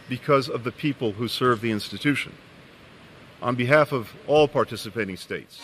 because of the people who serve the institution. On behalf of all participating states.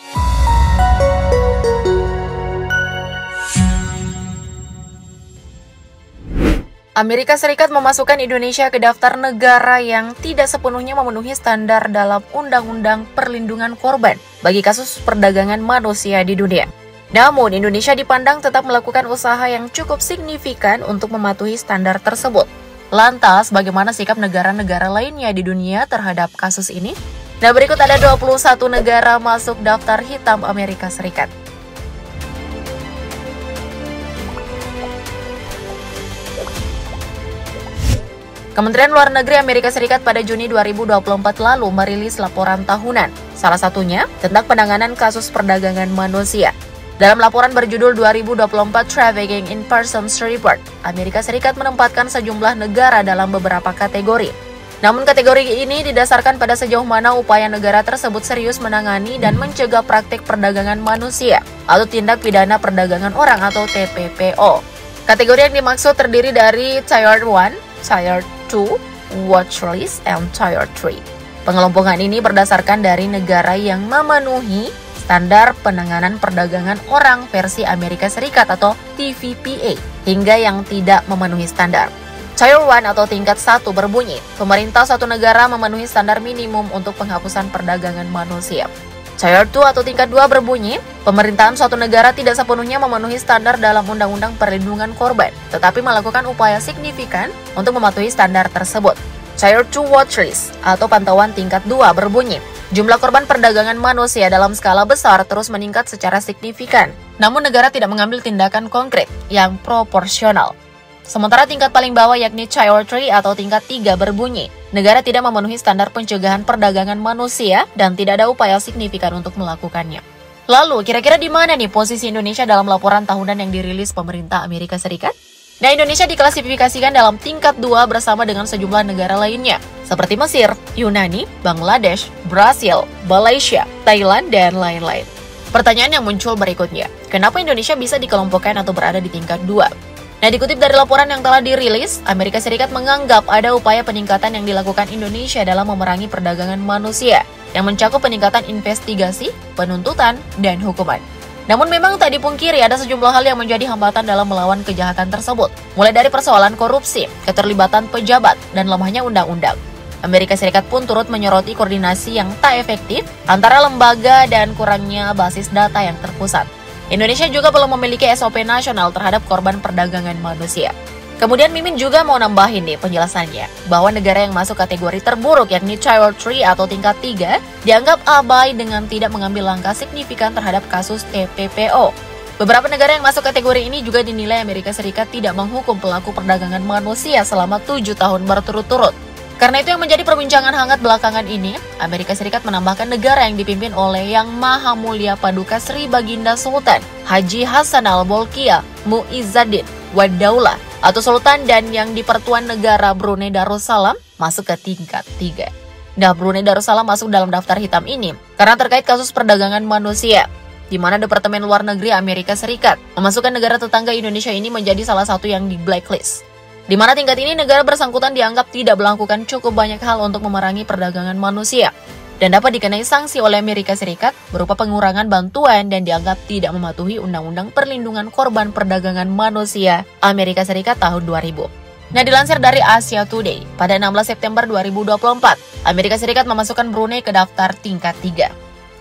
Amerika Serikat memasukkan Indonesia ke daftar negara yang tidak sepenuhnya memenuhi standar dalam Undang-Undang Perlindungan Korban bagi kasus perdagangan manusia di dunia. Namun, Indonesia dipandang tetap melakukan usaha yang cukup signifikan untuk mematuhi standar tersebut. Lantas, bagaimana sikap negara-negara lainnya di dunia terhadap kasus ini? Nah, berikut ada 21 negara masuk daftar hitam Amerika Serikat. Kementerian Luar Negeri Amerika Serikat pada Juni 2024 lalu merilis laporan tahunan, salah satunya tentang penanganan kasus perdagangan manusia. Dalam laporan berjudul 2024 Trafficking in Persons Report, Amerika Serikat menempatkan sejumlah negara dalam beberapa kategori. Namun kategori ini didasarkan pada sejauh mana upaya negara tersebut serius menangani dan mencegah praktik perdagangan manusia atau tindak pidana perdagangan orang atau TPPO. Kategori yang dimaksud terdiri dari Tier 1, Tier 2, Watch List, and Tier 3. Pengelompokan ini berdasarkan dari negara yang memenuhi standar penanganan perdagangan orang versi Amerika Serikat atau TVPA hingga yang tidak memenuhi standar. Tier 1 atau tingkat 1 berbunyi, pemerintah suatu negara memenuhi standar minimum untuk penghapusan perdagangan manusia. Tier 2 atau tingkat 2 berbunyi, pemerintahan suatu negara tidak sepenuhnya memenuhi standar dalam Undang-Undang Perlindungan Korban, tetapi melakukan upaya signifikan untuk mematuhi standar tersebut. Tier 2 Watch List atau pantauan tingkat 2 berbunyi, jumlah korban perdagangan manusia dalam skala besar terus meningkat secara signifikan, namun negara tidak mengambil tindakan konkret yang proporsional. Sementara tingkat paling bawah yakni Tier 3 atau tingkat 3 berbunyi, negara tidak memenuhi standar pencegahan perdagangan manusia dan tidak ada upaya signifikan untuk melakukannya. Lalu, kira-kira di mana nih posisi Indonesia dalam laporan tahunan yang dirilis pemerintah Amerika Serikat? Nah, Indonesia diklasifikasikan dalam tingkat 2 bersama dengan sejumlah negara lainnya, seperti Mesir, Yunani, Bangladesh, Brasil, Malaysia, Thailand, dan lain-lain. Pertanyaan yang muncul berikutnya, kenapa Indonesia bisa dikelompokkan atau berada di tingkat 2? Nah, dikutip dari laporan yang telah dirilis, Amerika Serikat menganggap ada upaya peningkatan yang dilakukan Indonesia dalam memerangi perdagangan manusia, yang mencakup peningkatan investigasi, penuntutan, dan hukuman. Namun memang tak dipungkiri ada sejumlah hal yang menjadi hambatan dalam melawan kejahatan tersebut, mulai dari persoalan korupsi, keterlibatan pejabat, dan lemahnya undang-undang. Amerika Serikat pun turut menyoroti koordinasi yang tak efektif antara lembaga dan kurangnya basis data yang terpusat. Indonesia juga belum memiliki SOP nasional terhadap korban perdagangan manusia. Kemudian Mimin juga mau nambahin nih penjelasannya, bahwa negara yang masuk kategori terburuk yakni Tier 3 atau tingkat 3 dianggap abai dengan tidak mengambil langkah signifikan terhadap kasus TPPO. Beberapa negara yang masuk kategori ini juga dinilai Amerika Serikat tidak menghukum pelaku perdagangan manusia selama 7 tahun berturut-turut. Karena itu yang menjadi perbincangan hangat belakangan ini, Amerika Serikat menambahkan negara yang dipimpin oleh Yang Maha Mulia Paduka Sri Baginda Sultan Haji Hasan Al-Bolkiah Muizzaddin Wad-Daulah atau Sultan dan yang di Pertuan Negara Brunei Darussalam masuk ke tingkat 3. Nah, Brunei Darussalam masuk dalam daftar hitam ini karena terkait kasus perdagangan manusia, di mana Departemen Luar Negeri Amerika Serikat memasukkan negara tetangga Indonesia ini menjadi salah satu yang di blacklist. Di mana tingkat ini negara bersangkutan dianggap tidak melakukan cukup banyak hal untuk memerangi perdagangan manusia dan dapat dikenai sanksi oleh Amerika Serikat berupa pengurangan bantuan dan dianggap tidak mematuhi Undang-Undang Perlindungan Korban Perdagangan Manusia Amerika Serikat tahun 2000. Nah, dilansir dari Asia Today, pada 16 September 2024, Amerika Serikat memasukkan Brunei ke daftar tingkat 3.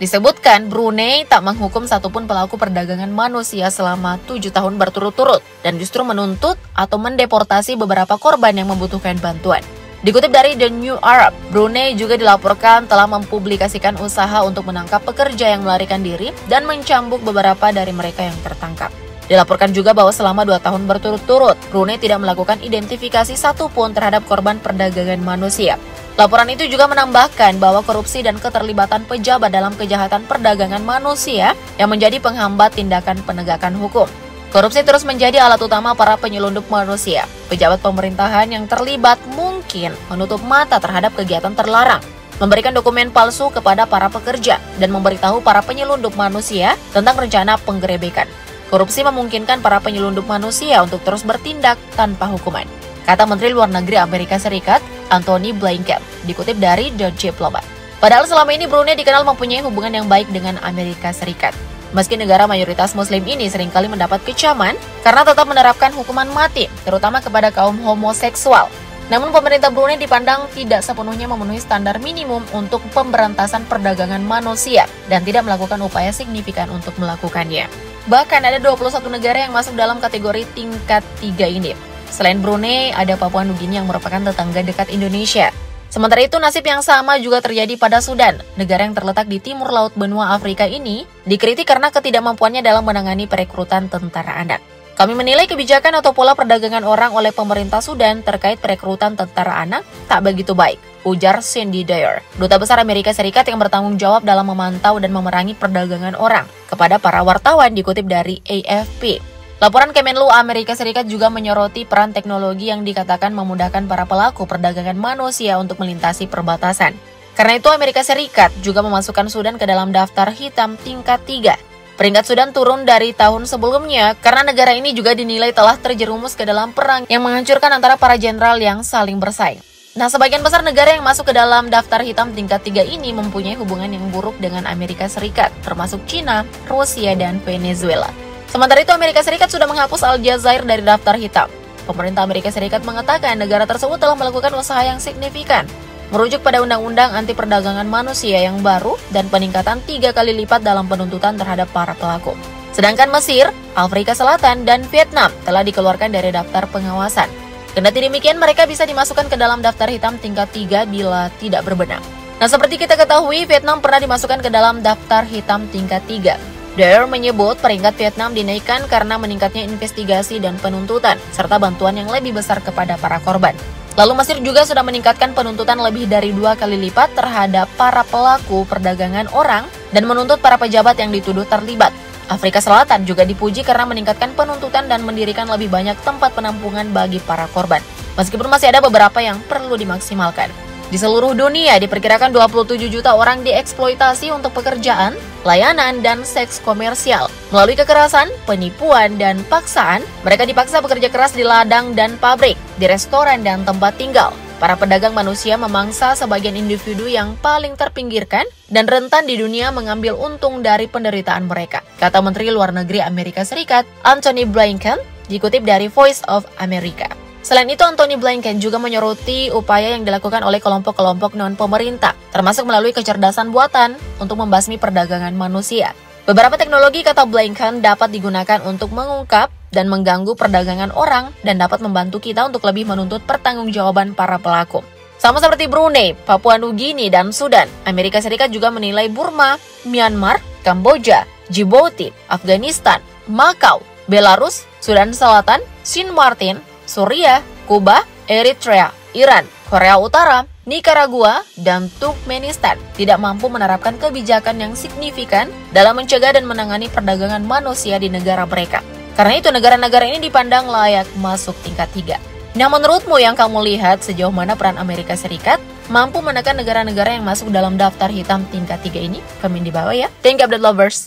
Disebutkan Brunei tak menghukum satupun pelaku perdagangan manusia selama 7 tahun berturut-turut dan justru menuntut atau mendeportasi beberapa korban yang membutuhkan bantuan. Dikutip dari The New Arab, Brunei juga dilaporkan telah mempublikasikan usaha untuk menangkap pekerja yang melarikan diri dan mencambuk beberapa dari mereka yang tertangkap. Dilaporkan juga bahwa selama 2 tahun berturut-turut, Brunei tidak melakukan identifikasi satupun terhadap korban perdagangan manusia. Laporan itu juga menambahkan bahwa korupsi dan keterlibatan pejabat dalam kejahatan perdagangan manusia yang menjadi penghambat tindakan penegakan hukum. Korupsi terus menjadi alat utama para penyelundup manusia. Pejabat pemerintahan yang terlibat mungkin menutup mata terhadap kegiatan terlarang, memberikan dokumen palsu kepada para pekerja, dan memberitahu para penyelundup manusia tentang rencana penggerebekan. Korupsi memungkinkan para penyelundup manusia untuk terus bertindak tanpa hukuman, kata Menteri Luar Negeri Amerika Serikat Antony Blinken, dikutip dari The Diplomat. Padahal selama ini Brunei dikenal mempunyai hubungan yang baik dengan Amerika Serikat. Meski negara mayoritas muslim ini seringkali mendapat kecaman karena tetap menerapkan hukuman mati, terutama kepada kaum homoseksual. Namun pemerintah Brunei dipandang tidak sepenuhnya memenuhi standar minimum untuk pemberantasan perdagangan manusia dan tidak melakukan upaya signifikan untuk melakukannya. Bahkan ada 21 negara yang masuk dalam kategori tingkat 3 ini. Selain Brunei, ada Papua Nugini yang merupakan tetangga dekat Indonesia. Sementara itu, nasib yang sama juga terjadi pada Sudan. Negara yang terletak di timur laut benua Afrika ini dikritik karena ketidakmampuannya dalam menangani perekrutan tentara anak. Kami menilai kebijakan atau pola perdagangan orang oleh pemerintah Sudan terkait perekrutan tentara anak tak begitu baik, ujar Cindy Dyer, Duta Besar Amerika Serikat yang bertanggung jawab dalam memantau dan memerangi perdagangan orang, kepada para wartawan dikutip dari AFP. Laporan Kemenlu Amerika Serikat juga menyoroti peran teknologi yang dikatakan memudahkan para pelaku perdagangan manusia untuk melintasi perbatasan. Karena itu Amerika Serikat juga memasukkan Sudan ke dalam daftar hitam tingkat 3. Peringkat Sudan turun dari tahun sebelumnya karena negara ini juga dinilai telah terjerumus ke dalam perang yang menghancurkan antara para jenderal yang saling bersaing. Nah, sebagian besar negara yang masuk ke dalam daftar hitam tingkat 3 ini mempunyai hubungan yang buruk dengan Amerika Serikat, termasuk China, Rusia, dan Venezuela. Sementara itu, Amerika Serikat sudah menghapus Aljazair dari daftar hitam. Pemerintah Amerika Serikat mengatakan negara tersebut telah melakukan usaha yang signifikan, merujuk pada Undang-Undang Anti Perdagangan Manusia yang baru dan peningkatan 3 kali lipat dalam penuntutan terhadap para pelaku. Sedangkan Mesir, Afrika Selatan, dan Vietnam telah dikeluarkan dari daftar pengawasan. Kendati demikian, mereka bisa dimasukkan ke dalam daftar hitam tingkat 3 bila tidak berbenah. Nah, seperti kita ketahui, Vietnam pernah dimasukkan ke dalam daftar hitam tingkat 3. Dyer menyebut peringkat Vietnam dinaikkan karena meningkatnya investigasi dan penuntutan, serta bantuan yang lebih besar kepada para korban. Lalu Mesir juga sudah meningkatkan penuntutan lebih dari 2 kali lipat terhadap para pelaku perdagangan orang dan menuntut para pejabat yang dituduh terlibat. Afrika Selatan juga dipuji karena meningkatkan penuntutan dan mendirikan lebih banyak tempat penampungan bagi para korban. Meskipun masih ada beberapa yang perlu dimaksimalkan. Di seluruh dunia diperkirakan 27 juta orang dieksploitasi untuk pekerjaan, layanan, dan seks komersial. Melalui kekerasan, penipuan, dan paksaan, mereka dipaksa bekerja keras di ladang dan pabrik, di restoran dan tempat tinggal. Para pedagang manusia memangsa sebagian individu yang paling terpinggirkan dan rentan di dunia mengambil untung dari penderitaan mereka, kata Menteri Luar Negeri Amerika Serikat, Antony Blinken, dikutip dari Voice of America. Selain itu, Antony Blinken juga menyoroti upaya yang dilakukan oleh kelompok-kelompok non-pemerintah, termasuk melalui kecerdasan buatan untuk membasmi perdagangan manusia. Beberapa teknologi, kata Blinken, dapat digunakan untuk mengungkap dan mengganggu perdagangan orang dan dapat membantu kita untuk lebih menuntut pertanggungjawaban para pelaku. Sama seperti Brunei, Papua Nugini, dan Sudan, Amerika Serikat juga menilai Burma, Myanmar, Kamboja, Djibouti, Afghanistan, Macau, Belarus, Sudan Selatan, Sint Maarten, Suriah, Kuba, Eritrea, Iran, Korea Utara, Nicaragua, dan Turkmenistan tidak mampu menerapkan kebijakan yang signifikan dalam mencegah dan menangani perdagangan manusia di negara mereka. Karena itu negara-negara ini dipandang layak masuk tingkat 3. Nah, menurutmu yang kamu lihat sejauh mana peran Amerika Serikat mampu menekan negara-negara yang masuk dalam daftar hitam tingkat 3 ini? Komen di bawah ya. Thank you update lovers.